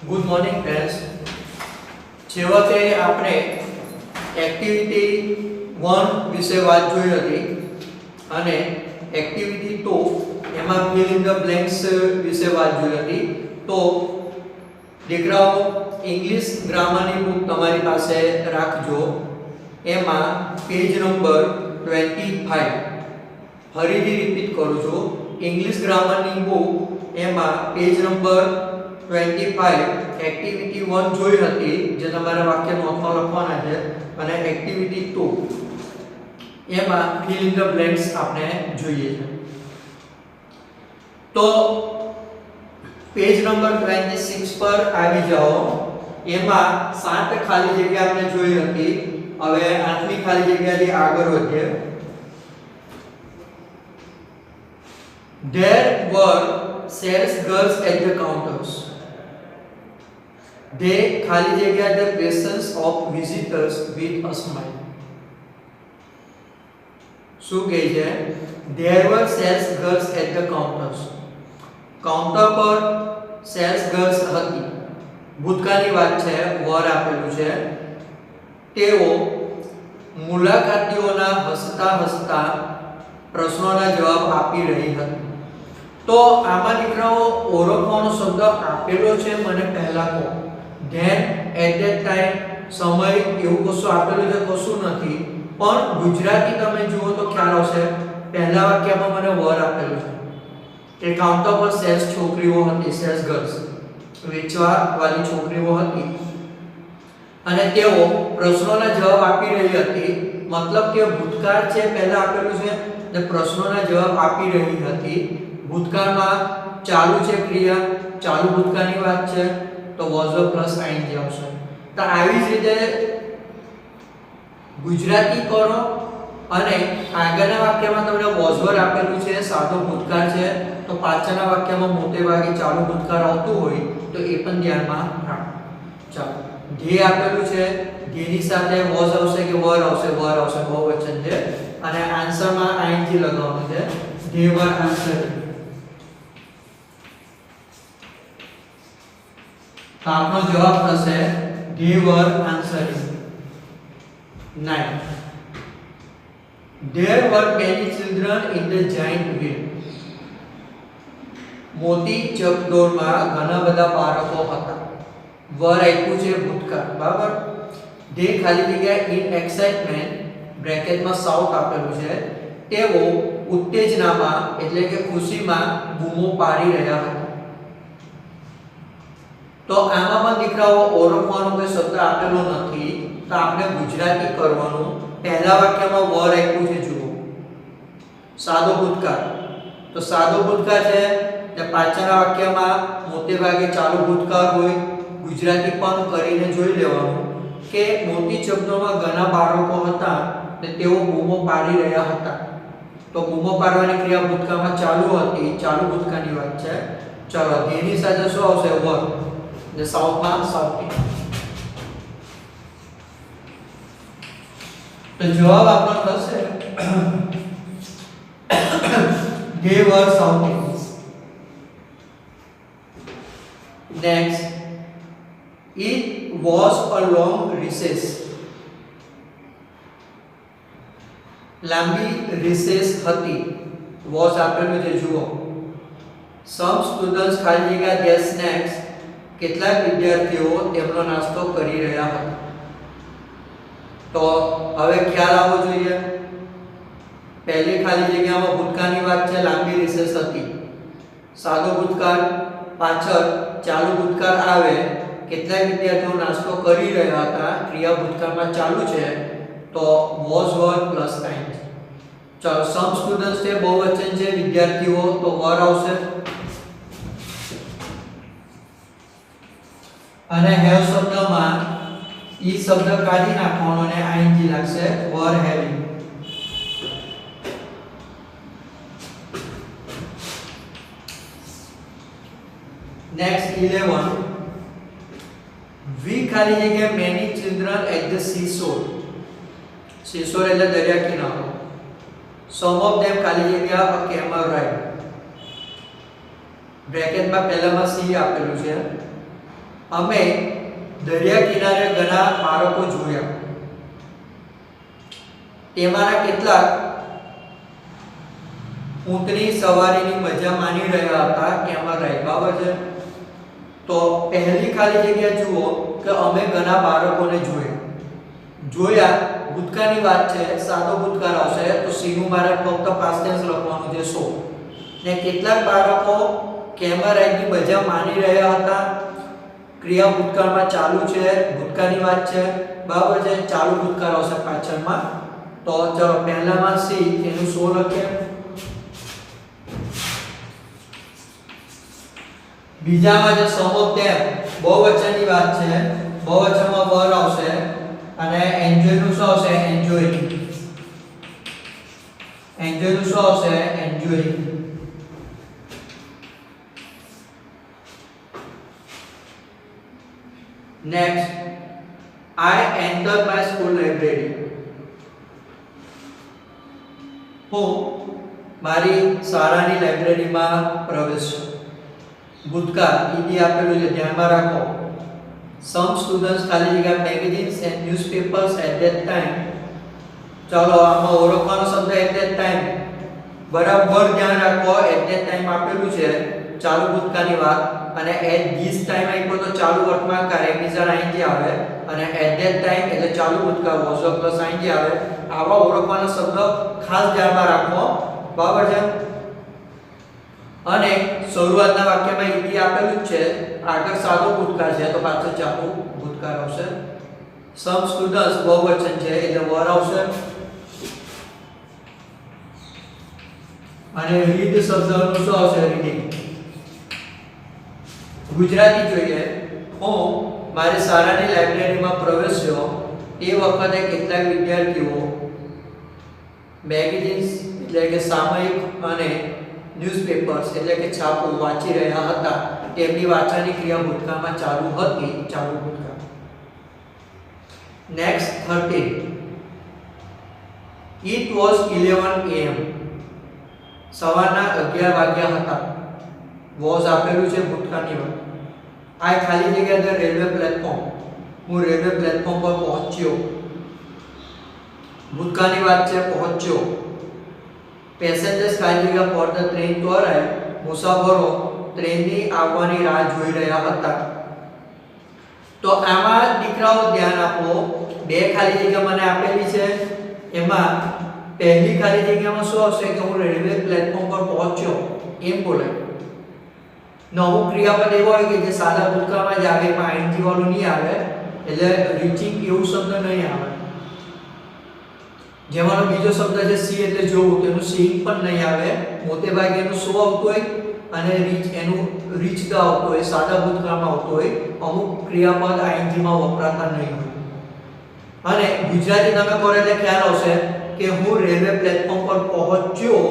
Good morning friends. છેવટે આપણે activity 1 વિશે વાત જોઈ હતી અને એક્ટિવિટી 2 એમાં ફિલ ઇન ધ બ્લેન્ક્સ વિશે વાત જોઈ હતી. તો દીકરાઓ ઇંગ્લિશ ગ્રામરની બુક તમારી પાસે રાખજો. એમાં પેજ નંબર 25 ફરીથી રિપીટ કરું છું. ઇંગ્લિશ ગ્રામરની બુક એમાં પેજ નંબર 25 એક્ટિવિટી 1 જોઈ હતી જે તમારા વાક્ય નોટમાં લખવાના છે અને એક્ટિવિટી 2 એમાં ફિલ ઇન ધ બ્લેન્ક્સ આપણે જોઈએ છે. તો પેજ નંબર 26 પર આવી જાઓ. એમાં 7 ખાલી જગ્યા આપણે જોઈ હતી. હવે 8મી ખાલી જગ્યાથી આગળ વધીએ. There were sales girls at the counters. They ખાલી જગ્યા the presence of visitors with a smile. શું કહે છે? There were sales girls at the counters. Counter પર સેલ્સ ગર્લ્સ હતી. ભૂતકાળની વાત છે, વર આપેલું છે. તેઓ મુલાકાતીઓના હસતા હસતા પ્રશ્નોના જવાબ આપી રહી હતી. તો આમાં દીકરાઓ ઓળખવાનો શબ્દ આપેલો છે મને પહેલા કહો. ધેન એટ ધેટ ટાઈમ સમય એવું કશું આપેલું છે કશું નથી. પણ ગુજરાતી તમે જુઓ તો ખ્યાલ આવશે. પહેલા વાક્યમાં મને વર આપેલું છે કે કાઉન્ટર પર સેલ્સ છોકરીઓ હતી, સેલ્સ ગર્લ્સ વેચવા વાળી છોકરીઓ હતી અને તેઓ પ્રશ્નોના જવાબ આપી રહી હતી. મતલબ કે ભૂતકાળ છે પહેલા આપેલું છે ને પ્રશ્નોના જવાબ આપી રહી હતી. ભૂતકાળમાં ચાલુ છે ક્રિયા, ચાલુ ભૂતકાળની વાત છે તો was પ્લસ ing આવશે. તો આવી જ રીતે ગુજરાતી કરો અને આગળના વાક્યમાં તમને was આપેલું છે, સાદો ભૂતકાળ છે તો પાછળના વાક્યમાં મોટે ભાગે ચાલુ ભૂતકાળ આવતું હોય તો એ પણ ધ્યાનમાં રાખો. ચાલો, ધ્યેય આપેલું છે, ધ્યેયની સાથે was આવશે કે વર આવશે? વર આવશે, બહુવચન છે અને આન્સરમાં ing લગાવવાનું છે. ધ્યેય વર આન્સર. તો આપનો જવાબ થશે they were answering. 9. There were many children in the giant wheel. મોટી ચકડોળમાં ઘણા બધા બાળકો હતા. વર આપ્યું છે ભૂતકાળ, બરાબર. they ખાલી જગ્યા in excitement બ્રેકેટમાં સાઉથ આપેલું છે. તેઓ ઉત્તેજનામાં એટલે કે ખુશીમાં બૂમો પાડી રહ્યા હતા. તો આમાં પણ દીકરાઓ ઓળખવાનો કોઈ શબ્દ આપેલો નથી તો આપણે ગુજરાતી કરવાનું. પહેલા વાક્યમાં વર આપ્યું છે જુઓ, સાદો ભૂતકાળ. તો સાદો ભૂતકાળ છે તે પાછળના વાક્યમાં મોટે ભાગે ચાલુ ભૂતકાળ હોય. ગુજરાતી પણ કરીને જોઈ લેવાનું કે મોટી ચકડોળમાં ઘણા બાળકો હતા ને તેઓ બૂમો પાડી રહ્યા હતા. તો બૂમો પાડવાની ક્રિયા ભૂતકાળમાં ચાલુ હતી, ચાલુ ભૂતકાળની વાત છે. ચલો, ધ્યેયની સાથે શું આવશે? વર. ને સાઉથમાં સાઉથી. તો જવાબ આપણો થશે they were shouting. Next, it was a long recess. લાંબી રિસેસ હતી. was આપેલું છે જુઓ. some students ખાલી જગ્યા their snacks કેટલાક વિદ્યાર્થીઓ તેમનો નાસ્તો કરી રહ્યા હતા. તો હવે ખ્યાલ આવવો જોઈએ. પહેલી ખાલી જગ્યામાં ભૂતકાળની વાત છે, લાંબી રિસેસ હતી. સાદો ભૂતકાળ, પાછળ ચાલુ ભૂતકાળ આવે. કેટલાક વિદ્યાર્થીઓ નાસ્તો કરી રહ્યા હતા, ક્રિયા ભૂતકાળમાં ચાલુ છે તો was were પ્લસ ing. ચાલો, સમ સ્ટુડન્ટ્સ છે બહુવચન છે, વિદ્યાર્થીઓ તો were આવશે અને have શબ્દમાં ઈ શબ્દ કાઢી નાખવાનો અને ing લાગશે. were having. Next 11. We ખાલી જગ્યા many children at the seashore. seashore એટલે દરિયા કિનારો. some of them ખાલી જગ્યા a camel ride. બ્રેકેટમાં પહેલામાં સી આપેલું છે અમે દરિયા કિનારે ઘણા બાળકો જોયા. તેમાંના કેટલાક ઊંટની સવારીની મજા માણી રહ્યા હતા. કેમાં રહી બરાબર છે. તો પહેલી ખાલી જગ્યા જુઓ કે અમે ઘણા બાળકોને જોયા. ભૂતકાળની વાત છે, સાદો ભૂતકાળ આવશે તો સીનું મારે ફક્ત પાસ્ટ ટેન્સ લખવાનું છે 100. ને કેટલાક બાળકો કેમેરાની મજા માણી રહ્યા હતા. ક્રિયા ભૂતકાળમાં ચાલુ છે, ભૂતકાળની વાત છે બરાબર છે. ચાલુ ભૂતકાળ આવશે પાછળમાં. તો ચલો પહેલામાં સી એનું 100 લખીએ. બીજામાં જે સમ ઓફ ધેમ બહુવચનની વાત છે. બહુવચનમાં વર આવશે અને એન્જોય નું શું આવશે? એન્જોયિંગ. એન્જોય નું શું આવશે? Enjoying. Next, I enter my school library. હું મારી શાળાની લાઇબ્રેરીમાં પ્રવેશ્યો. ભૂતકાળ ઈડી આપેલું છે, ધ્યાનમાં રાખો. Some students ખાલી જગ્યા magazines and newspapers at that time. ચાલો આમાં ઓળખવાનો શબ્દ at that time બરાબર ધ્યાન રાખો. at that time આપેલું છે ચાલુ ભૂતકાળની વાત, અને at this time આપ્યો તો ચાલુ વર્તમાન કાર્ય એમિઝન આઈજી આવે, અને at that time એટલે ચાલુ ભૂતકાળ was પ્લસ આઈજી આવે. આવા ઓળખવાનો શબ્દ ખાસ ધ્યાનમાં રાખો બરાબર છે. અને શરૂઆતના વાક્યમાં ઈડી આપેલું છે, આગળ સાદો ભૂતકાળ છે તો પાછળ ચાલુ ભૂતકાળ આવશે. સમ સ્ટુડન્ટ્સ બહુવચન છે એટલે વર આવશે. અને રીડ શબ્દનું શું આવશે? રીડિંગ. ગુજરાતી જોઈએ. હું મારી શાળાની લાઇબ્રેરીમાં પ્રવેશ્યો તે વખતે કેટલાક વિદ્યાર્થીઓ મેગેઝિન્સ એટલે કે સામયિક અને ન્યૂઝપેપર્સ એટલે કે છાપો વાંચી રહ્યા હતા. તેમની વાંચવાની ક્રિયા ભૂતકાળમાં ચાલુ હતી. ચાલુ ભૂતકાળ. નેક્સ્ટ 13. It was 11 am. સવારના 11 વાગ્યા હતા. was આપેલું છે ભૂતકાળની વાત. આ ખાલી જગ્યા ધ રેલવે પ્લેટફોર્મ. હું રેલવે પ્લેટફોર્મ પર પહોંચ્યો. ભૂતકાળની વાત છે, પહોંચ્યો. પેસેન્જર્સ ખાલી જગ્યા for the train to arrive. મુસાફરો ટ્રેનની આવવાની રાહ જોઈ રહ્યા હતા. તો આમાં દીકરાઓ ધ્યાન આપો. બે ખાલી જગ્યા મને આપેલી છે. એમાં પહેલી ખાલી જગ્યામાં શું આવશે કે હું રેલવે પ્લેટફોર્મ પર પહોંચ્યો એમ બોલાય. નવું ક્રિયાપદ એવો હોય કે જે સાદા ભૂતકાળમાં જ આવે, એમાં આઈએનજી વાળું નહીં આવે, એટલે રીચિંગ એવું શબ્દ નહીં આવે. જેમાંનો બીજો શબ્દ છે સી એટલે જોવું, તેનું સીઈંગ પણ નહીં આવે. મોટે ભાગે એનું સો આવતું હોય અને રીચ એનું રીચ ધ આવતું હોય, સાદા ભૂતકાળમાં આવતું હોય. અમુક ક્રિયાપદ આઈએનજી માં વપરાતા નહીં હોય. અને ગુજરાતી તમે કરો એટલે ખ્યાલ આવશે કે હું રેલવે પ્લેટફોર્મ પર પહોંચ્યો.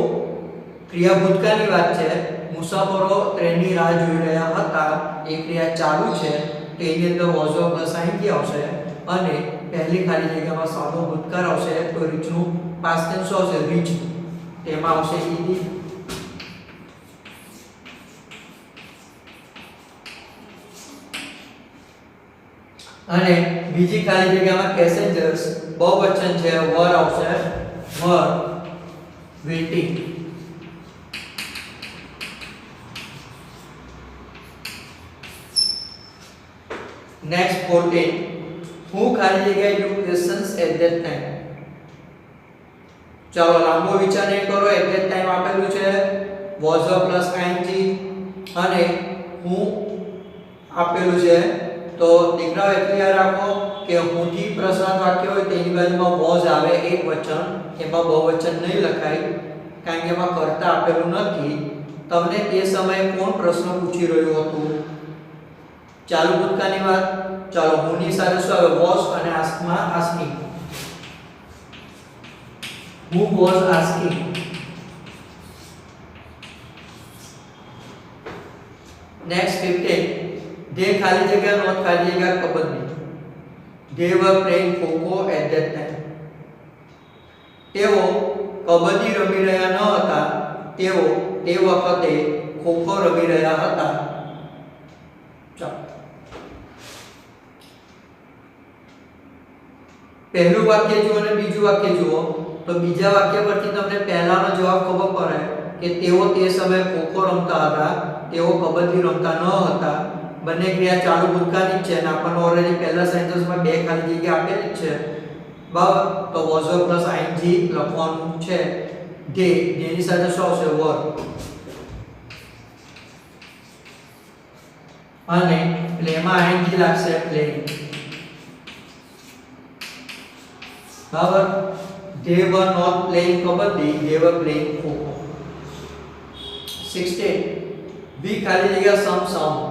ક્રિયા ભૂતકાળની વાત છે. મુસાફરો ટ્રેનની રાહ જોઈ રહ્યા હતા. એ ક્રિયા ચાલુ છે. તેની અંદર was પ્લસ આઈએનજી આવશે અને પહેલી ખાલી જગ્યામાં સાદો ભૂતકાળ આવશે. તો રીચનું પાસ્ટ ટેન્સ આવશે રીચ. તેમાં આવશે ઈડી. અને બીજી ખાલી જગ્યામાં પેસેન્જર્સ બહુવચન છે, વર આવશે. વર વેટિંગ. નેક્સ્ટ 14. હું ખાલી જગ્યા you questions at that time. ચાલો લાંબો વિચાર નહીં કરો. એટ ધેટ ટાઈમ આપેલું છે was પ્લસ આઈએનજી અને હું આપેલું છે. તો દીકરાઓ એટલું યાદ રાખો કે હું થી પ્રશ્નાર્થ વાક્ય હોય તેની બાજુમાં was આવે એક વચન, એમાં બહુવચન નહીં લખાય કારણ કે એમાં કર્તા આપેલું નથી. તમને તે સમયે કોણ પ્રશ્ન પૂછી રહ્યું હતું? ચાલુ ભૂતકાળની વાત. ચાલો હું ની સાથે શું આવે? was અને ask માં asking. who was asking. Next 15. they ખાલી જગ્યા નોટ ખાલી જગ્યા kabaddi. they were playing kho kho at that time. તેઓ કબડ્ડી રમી રહ્યા ન હતા. તેઓ તે વખતે ખોખો રમી રહ્યા હતા. ચાલો પહેલું વાક્ય જુઓ અને બીજું વાક્ય જુઓ તો બીજા વાક્ય પરથી તમને પહેલાનો જવાબ ખબર પડે કે તેઓ તે સમયે ખોખો રમતા હતા, તેઓ કબડ્ડી રમતા ન હતા. બંને ક્રિયા ચાલુ ભૂતકાળની જ છે અને આપણને ઓલરેડી પહેલા સેન્ટેન્સમાં બે ખાલી જગ્યા આપેલી જ છે. બરાબર, તો was પ્લસ ing લખવાનું છે. જેની સાથે શું આવશે? were. અને પ્લેમાં ing લાગશે, playing. બરાબર, they were not playing kabaddi, they were playing kho-kho. 16 we ખાલી જગ્યા some sound.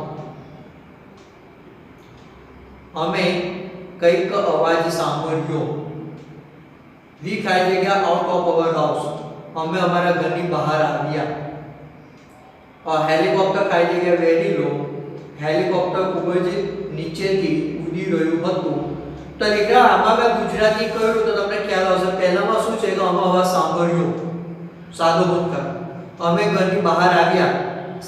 અમે કઈક અવાજ સાંભળ્યો. we ખાલી જગ્યા out of our house. અમે અમારા ઘરની બહાર આવ્યા. હેલિકોપ્ટર ખાલી જગ્યા very low. હેલિકોપ્ટર ખૂબ જ નીચેથી ઉડી રહ્યું હતું. તો દીકરા આમાં મેં ગુજરાતી કહ્યું તો તમને ખ્યાલ આવશે. પહેલામાં શું છે કે અમે અવાજ સાંભળ્યો, સાદો ભૂતકાળ. અમે ઘરની બહાર આવ્યા,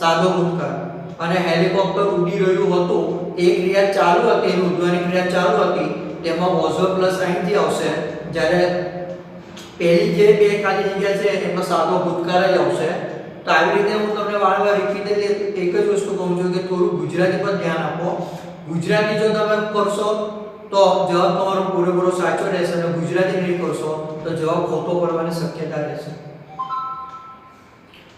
સાદો ભૂતકાળ. અને હેલિકોપ્ટર ઉડી રહ્યું હતું એ ક્રિયા ચાલુ હતી, એની ઉડવાની ક્રિયા ચાલુ હતી, તેમાં was પ્લસ ing આવશે. જ્યારે પહેલી જે બે ખાલી જગ્યા છે એમાં સાદો ભૂતકાળ જ આવશે. તો આવી રીતે હું તમને વારંવાર રિપીટેડલી એક જ વસ્તુ કહું છું કે થોડું ગુજરાતી પર ધ્યાન આપો. ગુજરાતી જો તમે કરશો તો જવાબ તમારો પૂરેપૂરો સાચો રહેશે અને ગુજરાતી નહીં કરશો તો જવાબ ખોટો પડવાની શક્યતા રહેશે.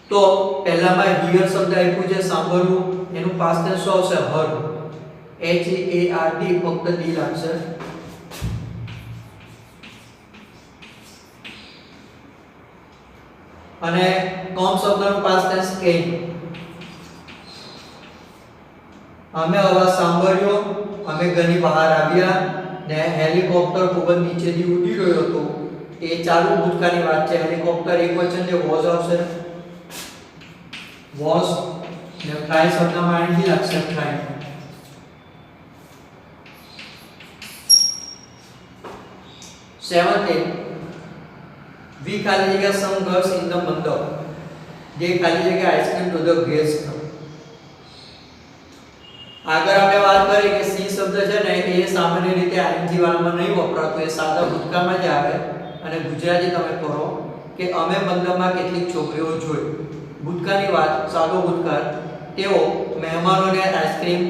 તો પહેલામાં હિયર શબ્દ આપ્યું છે સાંભળવું, એનું પાસ્ટ ટેન્સ શું આવશે? heard. h a r d ફક્ત d લાગશે. અને કોમ શબ્દનું પાસ્ટ ટેન્સ came. અમે અવાજ સાંભળ્યો, અમે ઘરની બહાર આવ્યા ને હેલિકોપ્ટર ખૂબ જ નીચેથી ઉડી રહ્યો હતો. એ ચાલુ ભૂતકાળની વાત છે. હેલિકોપ્ટર એક વચન જે was આવશે, was. ને fly શબ્દમાં ing લાગશે, fly. we ખાલી જગ્યા some girls in the મંડપ. જે ખાલી જગ્યા આઈસ્ક્રીમ ટુ ધ ગેસ્ટ. આગળ આપણે વાત કરી કે સી શબ્દ છે ને એ સામાન્ય રીતે ing વાળામાં નહીં વપરાતો, એ સાદા ભૂતકાળમાં જ આવે. અને ગુજરાતી તમે કરો કે અમે મંડપમાં કેટલીક છોકરીઓ જોઈ. ભૂતકાળની વાત, સાદો ભૂતકાળ. તેઓ મહેમાનોને આઈસ્ક્રીમ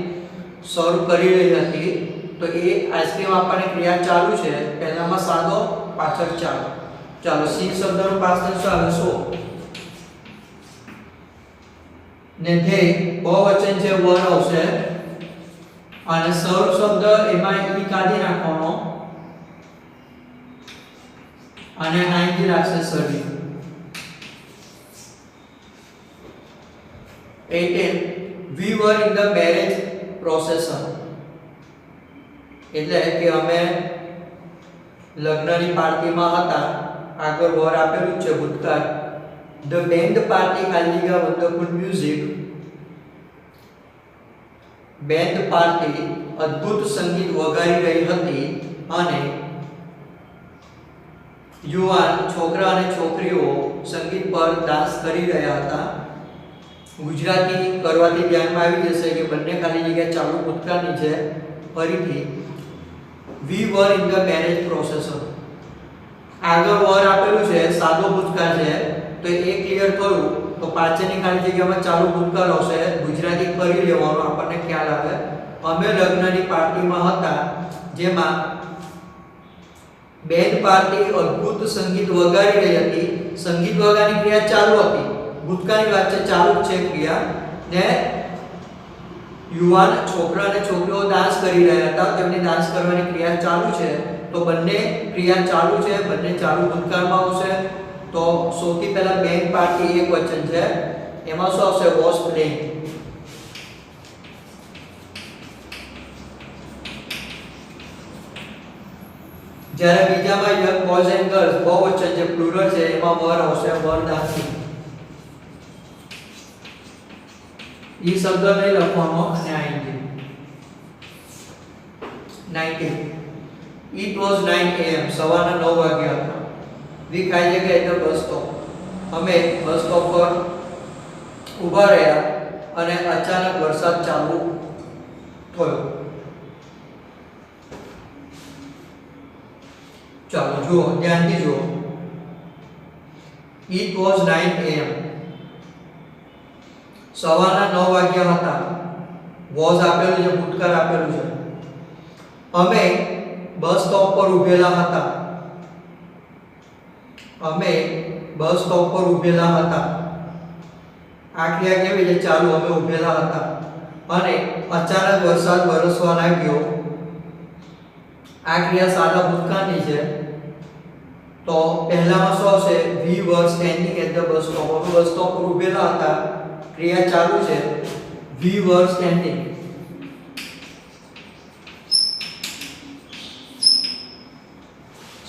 સર્વ કરી રહી હતી. તો એ આઈસ્ક્રીમ આપવાની ક્રિયા ચાલુ છે. પહેલામાં સાદો, પાછળ ચાલુ. ચાલો સી શબ્દનો પાસ્ટ ટેન્સ આવે સો. ને ધે બહુવચન છે વર આવશે. અને સર્વ શબ્દ એમાં ઈ કાઢી નાખવાનો અને ing રાખશે, serving. 18 we were in the marriage procession. એટલે કે અમે લગ્નની પાર્ટીમાં હતા. આગળ વર આપેલું છે ભૂતકાળ. the band party ખાલી જગ્યા wonderful music. બેન્ડ પાર્ટી અદ્ભુત સંગીત વગાડી રહી હતી અને યુવાન છોકરા અને છોકરીઓ સંગીત પર ડાન્સ કરી રહ્યા હતા. ગુજરાતી કરવાથી ધ્યાનમાં આવી જશે કે બંને ખાલી જગ્યા ચાલુ ભૂતકાળની છે. ફરીથી we were in the marriage procession. આગળ વર આપેલું છે, સાદો ભૂતકાળ છે, તો એ ક્લિયર થયું તો પાછળની ખાલી જગ્યામાં ચાલુ ભૂતકાળ આવશે. ગુજરાતી કરી લેવાનું, આપણને ખ્યાલ આવે. અમે લગ્નની પાર્ટીમાં હતા જેમાં બેન્ડ પાર્ટી અદ્ભુત સંગીત વગાડી રહી હતી. સંગીત વગાડવાની ક્રિયા ચાલુ હતી, ભૂતકાળની વાત છે, ચાલુ છે ક્રિયા. ને યુવાન છોકરા અને છોકરીઓ ડાન્સ કરી રહ્યા હતા, તેમની ડાન્સ કરવાની ક્રિયા ચાલુ છે. તો બંને ક્રિયા ચાલુ છે, બંને ચાલુ ભૂતકાળમાં આવશે. તો સૌથી પહેલા બેન્ડ પાર્ટી એક વચન છે, એમાં શું આવશે? was playing. જ્યારે બીજામાં young boys and girls બહુવચન છે, પ્લુરલ છે, એમાં were આવશે, were dancing. ઈ શબ્દ નહીં લખવાનો અને ing. 19 it was 9 am. સવારના 9 વાગ્યા હતા. we ખાઈ જગ્યા એટલે બસ સ્ટોપ. અમે બસ સ્ટોપ પર ઊભા રહ્યા અને અચાનક વરસાદ ચાલુ થયો. ચાલો જુઓ, ધ્યાનથી જુઓ. It was 9 am. સવારના 9 વાગ્યા હતા. was આપેલું છે, ભૂતકાળ આપેલું છે. અમે બસ સ્ટોપ પર ઊભેલા હતા. અમે બસ સ્ટોપ પર ઊભેલા હતા. આ ક્રિયા કેવી છે? ચાલુ. અમે ઊભેલા હતા અને અચાનક વરસાદ વરસવા લાગ્યો. આ ક્રિયા સાદા ભૂતકાળની છે. તો પહેલામાં શું આવશે? we were standing at the bus stop. અમે બસ સ્ટોપ પર ઊભેલા હતા. ક્રિયા ચાલુ છે. we were standing.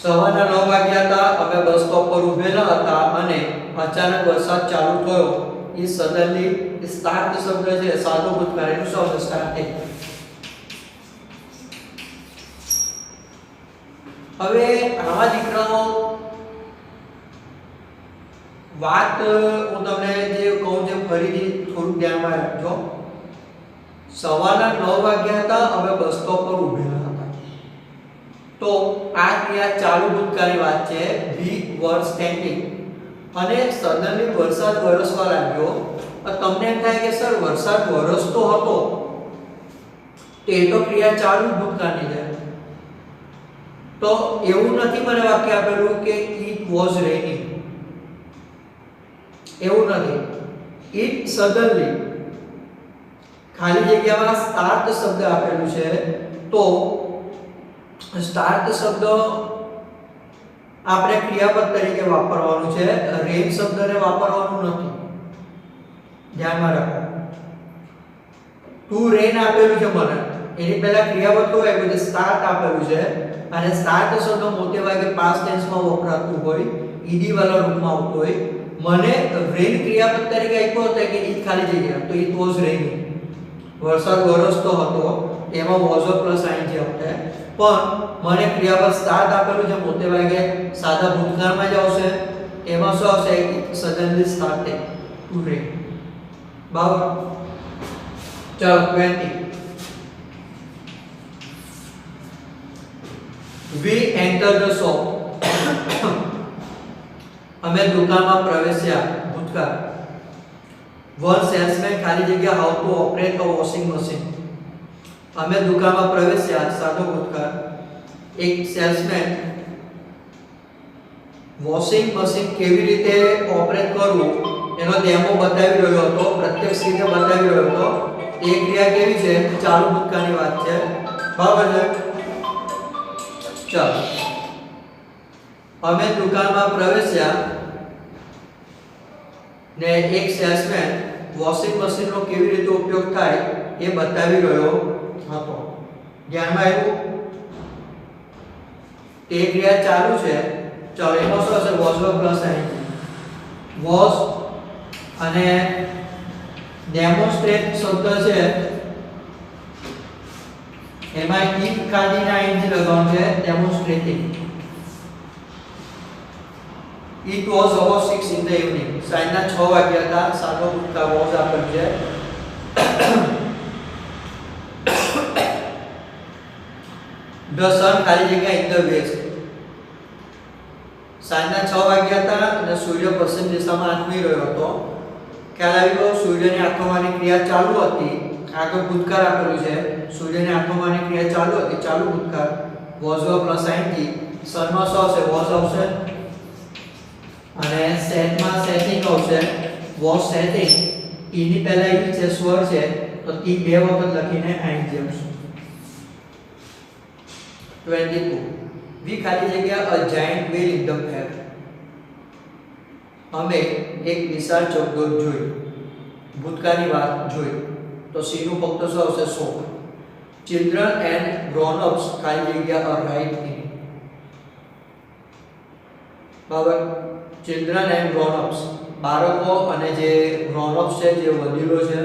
સવારના 9 વાગ્યા હતા. અમે બસ સ્ટોપ પર ઊભેલા હતા અને અચાનક વરસાદ ચાલુ થયો. એ સડનલી સ્ટાર્ટ શબ્દ છે, સાદો ભૂતકાળ, એનું શું આવશે? સ્ટાર્ટિંગ. હવે આવા દીકરાઓ વાત હું તમને જે કહું છું ફરીથી થોડું ધ્યાનમાં રાખજો. સવારના 9 વાગ્યા હતા. અમે બસ સ્ટોપ પર ઊભેલા હતા. તો આ ક્રિયા ચાલુ ભૂતકાળની વાત છે. we were standing. અને સડનલી વરસાદ વરસવા લાગ્યો. તમને એમ થાય કે સર વરસાદ વરસતો હતો, તે તો ક્રિયા ચાલુ ભૂતકાળની છે. તો એવું નથી મને વાક્ય આપેલું કે it was raining. એવું નથી. it suddenly ખાલી જગ્યામાં start શબ્દ આપેલું છે. તો start શબ્દ આપણે ક્રિયાપદ તરીકે વાપરવાનું છે. રેન શબ્દને વાપરવાનું નથી. ધ્યાનમાં રાખો. ટુ રેન આપેલું છે મને, એની પહેલા ક્રિયાપદ તો આપ્યું છે, સ્ટાર્ટ આપેલું છે. અને સ્ટાર્ટ શબ્દ મોટે ભાગે પાસ્ટ ટેન્સમાં વપરાતું હોય, ઈડી વાળા રૂપમાં આવતું હોય. મને રેન ક્રિયાપદ તરીકે આપ્યો હતો કે ઈટ ખાલી જગ્યા, તો ઇટ વોઝ રેનિંગ. વરસાદ વરસતો હતો, એમાં વોઝ પ્લસ આઈ આવશે. પણ મને ક્રિયાપદ સ્ટાર્ટ આપેલું છે, મોટે ભાગે સાદા ભૂતકાળમાં જ આવશે. એમાં શું આવશે? ઇટ સડનલી સ્ટાર્ટેડ ટુ રેન. બરાબર. ચાલો 20. We entered the shop. અમે દુકાનમાં પ્રવેશ્યા. ભૂતકાળ. One salesman ખાલી જગ્યા how to operate a washing machine. અમે દુકાનમાં પ્રવેશ્યા. સાદો ભૂતકાળ. એક સેલ્સમેન વોશિંગ મશીન કેવી રીતે ઓપરેટ કરવું એનો ડેમો બતાવી રહ્યો હતો, પ્રત્યક્ષ રીતે બતાવી રહ્યો હતો. એ ક્રિયા કેવી છે? ચાલુ ભૂતકાળની વાત છે. બરાબર છે. ચાલો. અમે દુકાનમાં પ્રવેશ્યા ને એક સેલ્સમેન વોશિંગ મશીનનો કેવી રીતે ઉપયોગ થાય એ બતાવી રહ્યો હતો. ધ્યાનમાં આવ્યું? તે ક્રિયા ચાલુ છે. ચાલો એમાં શું હશે? Was plus I. વોઝ અને ડેમોન્સ્ટ્રેટ શબ્દ છે, એમાં ઇફ ખાલીના આઈએનજી લગાવવાનું છે. ડેમોન્સ્ટ્રેટિંગ. It was about 6 in the evening. સાંજના 6 વાગ્યા હતા. સાદો ભૂતકાળ વોઝ આપેલું છે. The sun ખાલી જગ્યા in the west. સાંજના 6 વાગ્યા હતા અને સૂર્ય પશ્ચિમ દિશામાં આથમી રહ્યો હતો. ખ્યાલ આવી ગયો? સૂર્યની આથમવાની ક્રિયા ચાલુ હતી. આગળ ભૂતકાળ આપેલું છે. સૂર્યની આથમવાની ક્રિયા ચાલુ હતી. ચાલુ ભૂતકાળ વોઝ પ્લસ આઈએનજી. સનમાં શું આવશે? વોઝ આવશે. અને સેટમાં સેટિંગ આવશે. Was setting. ઈની પહેલા ઈ છે, સ્વર છે, તો ઈ બે વખત લખીને આઈએનજી આવશે. 22. We ખાલી જગ્યા a giant whale in the air. અમે એક વિશાળ ચકડોળ જોઈ. ભૂતકાળની વાત જોઈ. તો સી નું ફક્ત શું આવશે? સો. Children and grown-ups ખાલી જગ્યા a ride in. બરાબર. Children and grown-ups, બાળકો અને જે grown-ups છે, જે વડીલો છે,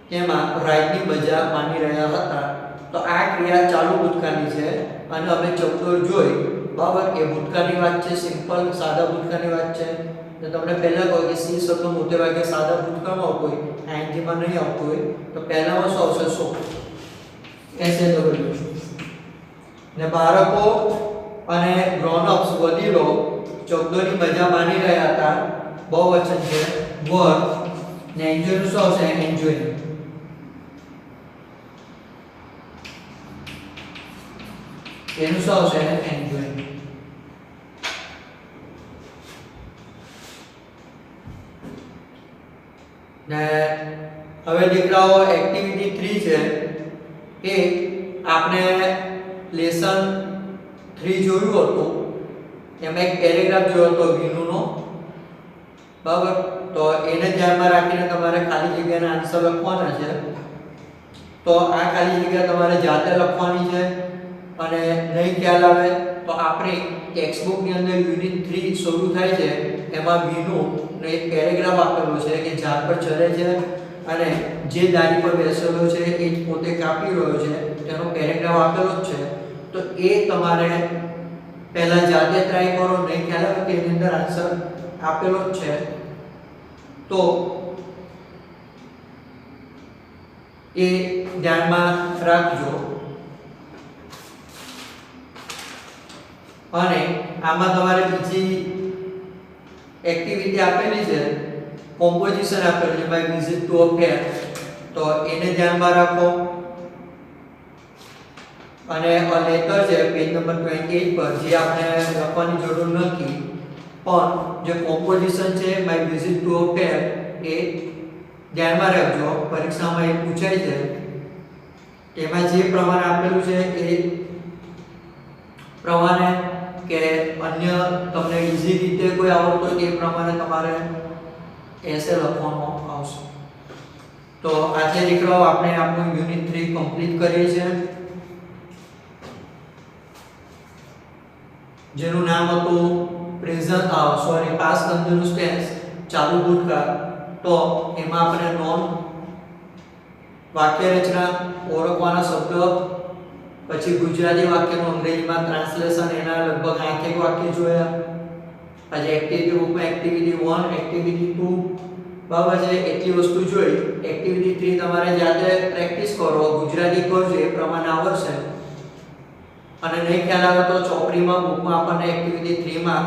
તેમાં રાઈડની મજા માણી રહ્યા હતા. તો આ ક્રિયા ચાલુ ભૂતકાળની છે અને અમે ચકડોળ જોઈ. બરાબર. એ ભૂતકાળની વાત છે, સિમ્પલ સાદા ભૂતકાળની વાત છે. તો તમને પહેલા કહો કે સી શબ્દ મોટે ભાગે સાદા ભૂતકાળમાં આવતો હોય, આઈએનજીમાં નહીં આવતો હોય. તો પહેલામાં શું આવશે? સો. એસએડબલ્યુ. ને બાળકો અને ગ્રોન-અપ્સ વડીલો શબ્દોની મજા માણી રહ્યા હતા. બહુવચન છે were ને એન્જોય નું શું આવશે? એન્જોય. એનું શું આવશે? એન્જોય. ને હવે દીકરાઓ એક્ટિવિટી 3 છે કે આપણે લેસન 3 જોયું હતું. એમાં એક પેરેગ્રાફ જોયો હતો વિનુનો, બરાબર? તો એને ધ્યાનમાં રાખીને તમારે ખાલી જગ્યાના આન્સર લખવાના છે. તો આ ખાલી જગ્યા તમારે જાતે લખવાની છે. અને નહીં ખ્યાલ આવે તો આપણી ટેક્સ્ટબુક ની અંદર યુનિટ 3 શરૂ થાય છે, એમાં વિનુ નો એક પેરેગ્રાફ આપેલો છે કે ઝાડ પર ચડે છે અને જે દારી પર બેસેલો છે એ પોતે કાપી રહ્યો છે, તેનો પેરેગ્રાફ આપેલો જ છે. તો એ તમારે પહેલા જાતે ટ્રાય કરો, નહીં ખ્યાલ આવે કે એની અંદર આન્સર આપેલો જ છે તો એ ધ્યાનમાં રાખજો. અને આમાં તમારે બીજી એક્ટિવિટી આપેલી છે, કોમ્પોઝિશન આપેલું છે બાય વિઝિટ ટુ અ ફેર, તો એને ધ્યાનમાં રાખો. અને આ લેટર છે પેજ નંબર 28 પર, જે આપણે લખવાની જરૂર નથી, પણ જે કોમ્પોઝિશન છે બાય વિઝિટ ટુ અ ફેર એ ધ્યાનમાં રાખજો, પરીક્ષામાં એ પૂછાય છે. એમાં જે પ્રમાણે આપેલું છે એ પ્રમાણે કે અન્ય તમને ઈઝી રીતે કોઈ આવડતો હોય તે પ્રમાણે તમારે એસે લખવાનો આવશે. તો આજે દીકરાઓ આપણે આપણું યુનિટ 3 કમ્પ્લીટ કરીએ છીએ, જેનું નામ હતું પાસ્ટ કન્ટિન્યુઅસ ટેન્સ, ચાલુ ભૂતકાળ. તો એમાં આપણે નોન, વાક્ય રચના, ઓળખવાના શબ્દ, પછી ગુજરાતી વાક્યનું અંગ્રેજીમાં ટ્રાન્સલેશન, એના લગભગ 8 વાક્ય જોયા. આજે એક્ટિવિટી બુકમાં એક્ટિવિટી 1, એક્ટિવિટી 2 બરાબર છે, એટલી વસ્તુ જોઈ. એક્ટિવિટી 3 તમારે જાતે પ્રેક્ટિસ કરો, ગુજરાતી કરજો, એ પ્રમાણે આવડશે. અને નહીં ખ્યાલ આવે તો ચોપડીમાં બુકમાં આપણને એક્ટિવિટી 3 માં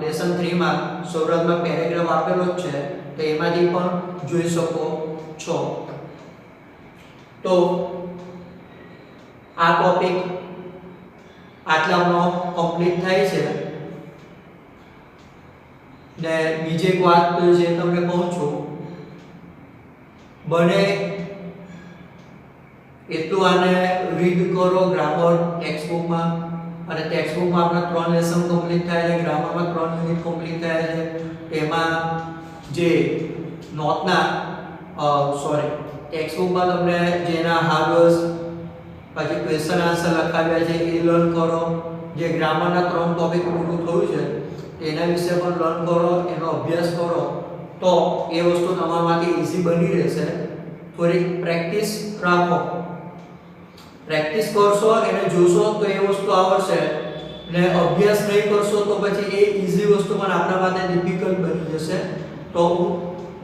લેસન 3 માં શરૂઆતમાં પેરેગ્રાફ આપેલો જ છે, તો એમાંથી પણ જોઈ શકો છો. તો આ ટોપિક આટલાનો કમ્પ્લીટ થાય છે. ને બીજી એક વાત જે તમને કહું છું, બને એટલું આને રીડ કરો ગ્રામર ટેક્સ્ટબુકમાં, અને ટેક્સ્ટબુકમાં આપણા 3 લેસન કમ્પ્લીટ થાય છે, ગ્રામરમાં 3 યુનિટ કમ્પ્લીટ થાય છે. એમાં જે નોટના ટેક્સ્ટબુકમાં તમને જેના હાર્વર્સ પછી ક્વેશ્ચન આન્સર લખાવ્યા છે એ લર્ન કરો. જે ગ્રામરના 3 ટોપિક પૂરું થયું છે તેના વિશે પણ લર્ન કરો, એનો અભ્યાસ કરો, તો એ વસ્તુ તમારા માટે ઈઝી બની રહેશે. થોડી પ્રેક્ટિસ રાખો, પ્રેક્ટિસ કરશો, એને જોશો તો એ વસ્તુ આવડશે. ને અભ્યાસ નહીં કરશો તો પછી એ ઈઝી વસ્તુ પણ આપણા માટે ડિફિકલ્ટ બની જશે. તો હું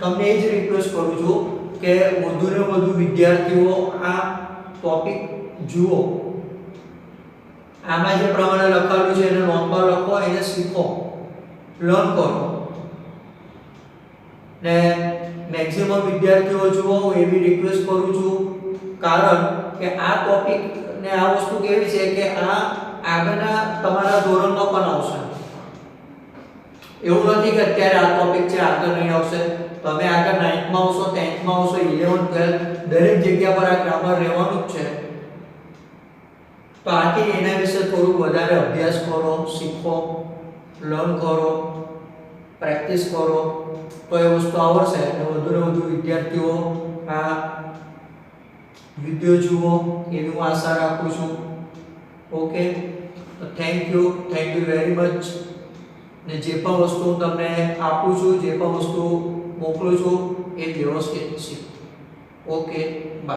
તમને એ જ રિક્વેસ્ટ કરું છું કે વધુને વધુ વિદ્યાર્થીઓ આ ટોપિક જુઓ. આમાં જે પ્રમાણે લખાયેલું છે એને નોટમાં લખો, એને શીખો, લર્ન કરો. ને મેક્સિમમ વિદ્યાર્થીઓ જુઓ, હું એવી રિક્વેસ્ટ કરું છું, કારણ કે આ ટોપિક ને આ વસ્તુ કેવી છે કે આ આગળના તમારા ધોરણમાં પણ આવશે. એવું નથી કે અત્યારે આ ટોપિક છે આગળ નહીં આવશે. તમે આગળ 9th માં આવશો, 10th માં આવશો, 11th 12th દરેક જગ્યા પર આ ગ્રામર રહેવાનું જ છે. તો આથી એના વિશે થોડું વધારે અભ્યાસ કરો, શીખો, લર્ન કરો, પ્રેક્ટિસ કરો, તો એ વસ્તુ આવડશે. અને વધુને વધુ વિદ્યાર્થીઓ આ વિડિયો જુઓ એવી હું આશા રાખું છું. ઓકે, તો થેન્ક યુ વેરી મચ. ને જે પણ વસ્તુ હું તમને આપું છું, જે પણ વસ્તુ મોકલું છું એ વ્યવસ્થિત શીખો. Okay, by.